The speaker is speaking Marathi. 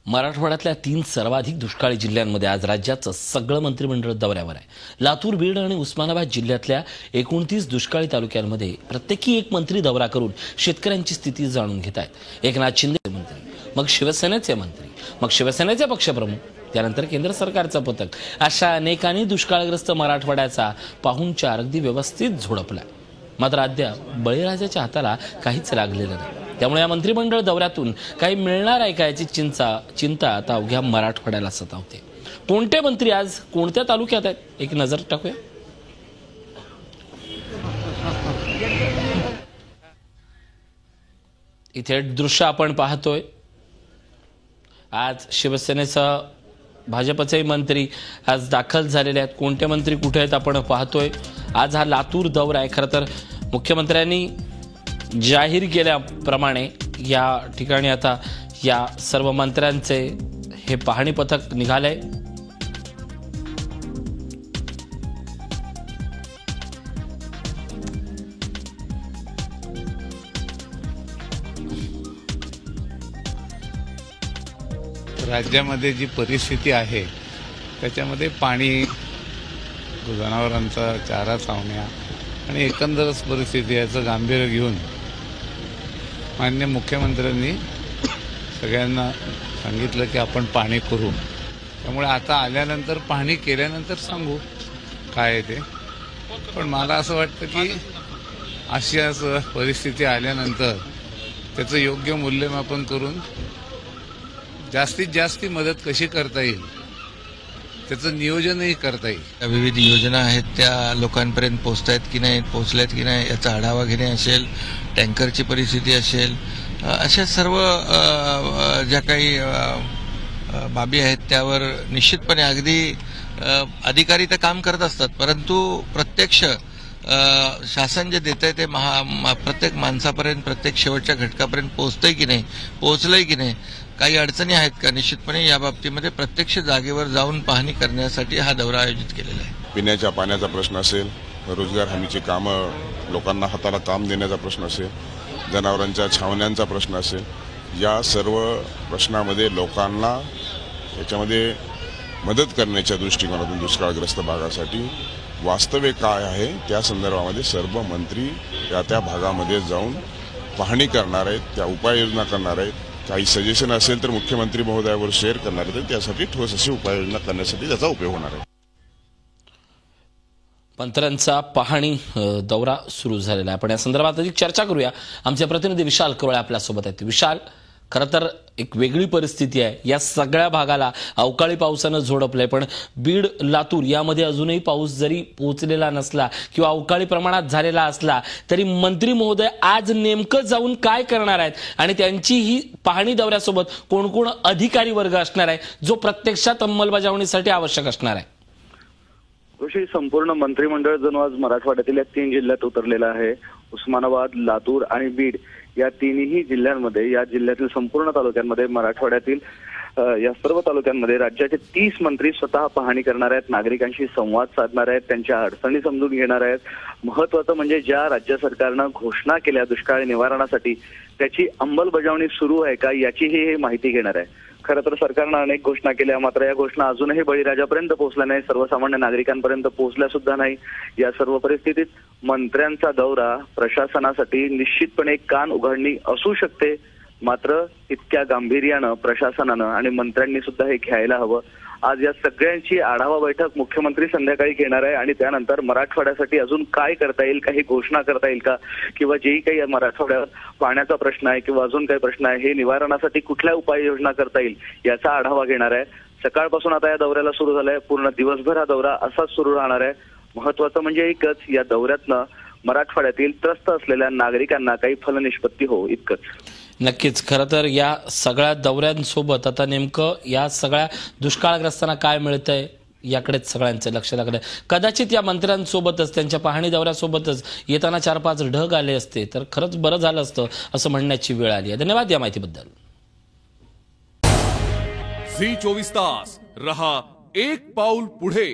मराठवाड्यातल्या 3 सर्वाधिक दुष्काळी जिल्ह्यांमध्ये आज राज्याचं सगळं मंत्रिमंडळ दौऱ्यावर आहे। लातूर, बीड आणि उस्मानाबाद जिल्ह्यातल्या 29 दुष्काळी तालुक्यांमध्ये प्रत्येकी एक मंत्री दौरा करून शेतकऱ्यांची स्थिती जाणून घेत आहेत। एकनाथ शिंदे मंत्री, मग शिवसेनेचे मंत्री, मग शिवसेनेचे पक्षप्रमुख, त्यानंतर केंद्र सरकारचं पथक, अशा अनेकांनी दुष्काळग्रस्त मराठवाड्याचा पाहुणचार अगदी व्यवस्थित झोडपलाय। मात्र अद्याप बळीराजाच्या हाताला काहीच लागलेलं नाही। त्यामुळे या मंत्रिमंडळ दौऱ्यातून काही मिळणार आहे का याची चिंता आता अवघ्या मराठवाड्याला सतावते। कोणते मंत्री आज कोणत्या तालुक्यात आहेत, एक नजर टाकूया। इथे दृश्य आपण पाहतोय, आज शिवसेनेचा भाजपचे मंत्री आज दाखल झालेले आहेत। कोणते मंत्री कुठे आहेत आपण पाहतोय। आज हा लातूर दौरा आहे। खरं तर मुख्यमंत्र्यांनी जाहीर केल्याप्रमाणे या ठिकाणी आता या सर्व मंत्र्यांचे हे पाहणी पथक निघाले। राज्यामध्ये जी परिस्थिती आहे त्याच्यामध्ये पाणी, जनावरांचा चारा छावण्या आणि एकंदरच परिस्थिती याचं गांभीर्य घेऊन माननीय मुख्यमंत्र्यांनी सगळ्यांना सांगितलं की आपण पाहणी करू। त्यामुळे आता आल्यानंतर पाहणी केल्यानंतर सांगू काय आहे ते। पण मला असं वाटतं की अशी परिस्थिती आल्यानंतर त्याचं योग्य मूल्यमापन करून जास्तीत जास्त मदत कशी करता येईल त्याचं नियोजनही करता येईल। विविध योजना आहेत त्या लोकांपर्यंत पोहोचतायत की नाही, पोहोचल्यात की नाही याचा आढावा घेणे असेल, टँकरची परिस्थिती असेल, अशा सर्व ज्या काही बाबी आहेत त्यावर निश्चितपणे अगदी अधिकारी तर काम करत असतात, परंतु प्रत्यक्ष शासन जे देतंय ते प्रत्येक माणसापर्यंत, प्रत्येक शेवटच्या घटकापर्यंत पोहोचतंय की नाही, पोहोचलंय की नाही, काही अडचणी आहेत का, निश्चितपणे या बाबतीमध्ये प्रत्यक्ष जागेवर जाऊन पाहणी करण्यासाठी हा दौरा आयोजित केलेला आहे। पिण्याच्या पाण्याचा प्रश्न असेल, रोजगार हमीची कामं, लोकांना हाताला काम देण्याचा प्रश्न असेल, जनावरांच्या छावण्यांचा प्रश्न असेल, या सर्व प्रश्नामध्ये लोकांना याच्यामध्ये मदत करण्याच्या दृष्टिकोनातून दुष्काळग्रस्त भागासाठी वास्तवे काय आहे त्या संदर्भामध्ये सर्व मंत्री त्या भागामध्ये जाऊन पाहणी करणार आहेत, त्या उपाययोजना करणार आहेत। काही सजेशन असेल तर मुख्यमंत्री महोदयावर शेअर करणार आहेत, त्यासाठी ठोस अशी उपाययोजना करण्यासाठी त्याचा उपयोग होणार आहे। मंत्र्यांचा पाहणी दौरा सुरू झालेला आहे। आपण या संदर्भात अधिक चर्चा करूया। आमचे प्रतिनिधी विशाल कवळे आपल्यासोबत आहेत। विशाल, खरं तर एक वेगळी परिस्थिती आहे, या सगळ्या भागाला अवकाळी पावसानं झोडपलंय, पण बीड, लातूर यामध्ये अजूनही पाऊस जरी पोहोचलेला नसला किंवा अवकाळी प्रमाणात झालेला असला तरी मंत्री महोदय आज नेमकं जाऊन काय करणार आहेत आणि त्यांची ही पाहणी दौऱ्यासोबत कोण कोण अधिकारी वर्ग असणार आहे जो प्रत्यक्षात अंमलबजावणीसाठी आवश्यक असणार आहे। ऋषी, संपूर्ण मंत्रिमंडळ जणू आज मराठवाड्यातील 3 जिल्ह्यात उतरलेलं आहे। उस्मानाबाद, लातूर आणि बीड या तिन्ही जिल्ह्यांमध्ये, या जिल्ह्यातील संपूर्ण तालुक्यांमध्ये, मराठवाड्यातील या सर्व तालुक्यांमध्ये राज्याचे 30 मंत्री स्वतः पाहणी करणार आहेत, नागरिकांशी संवाद साधणार आहेत, त्यांच्या अडचणी समजून घेणार आहेत। महत्वाचं म्हणजे ज्या राज्य सरकारनं घोषणा केल्या दुष्काळ निवारणासाठी त्याची अंमलबजावणी सुरू आहे का याचीही माहिती घेणार आहे। खरं तर सरकारनं अनेक घोषणा केल्या, मात्र या घोषणा अजूनही बळीराजापर्यंत पोहोचल्या नाही, सर्वसामान्य नागरिकांपर्यंत पोहोचल्या सुद्धा नाही। या सर्व परिस्थितीत मंत्र्यांचा दौरा प्रशासनासाठी निश्चितपणे कान उघडणी असू शकते, मात्र इतक्या गांभीर्यानं प्रशासनानं आणि मंत्र्यांनी सुद्धा हे घ्यायला हवं। आज या सगळ्यांची आढावा बैठक मुख्यमंत्री संध्याकाळी घेणार आहे आणि त्यानंतर मराठवाड्यासाठी अजून काय करता येईल, काही घोषणा करता येईल का, किंवा जेही काही मराठवाड्यात पाण्याचा प्रश्न आहे किंवा अजून काही प्रश्न आहे हे निवारणासाठी कुठल्या उपाययोजना करता येईल याचा आढावा घेणार आहे। सकाळपासून आता या दौऱ्याला सुरू झालाय, पूर्ण दिवसभर हा दौरा असाच सुरू राहणार आहे। महत्वाचं म्हणजे एकच, या दौऱ्यातनं मराठवाड्यातील त्रस्त असलेल्या नागरिकांना काही फलनिष्पत्ती हो, इतकंच। नक्कीच, खरं तर या सगळ्या दौऱ्यांसोबत आता नेमकं या सगळ्या दुष्काळग्रस्तांना काय मिळतंय याकडेच सगळ्यांचं लक्ष लागलंय। कदाचित या मंत्र्यांसोबतच, त्यांच्या पाहणी दौऱ्यासोबतच येताना 4-5 ढग आले असते तर खरंच बरं झालं असतं असं म्हणण्याची वेळ आली आहे। धन्यवाद या माहितीबद्दल। झी 24 तास रहा एक पाऊल पुढे।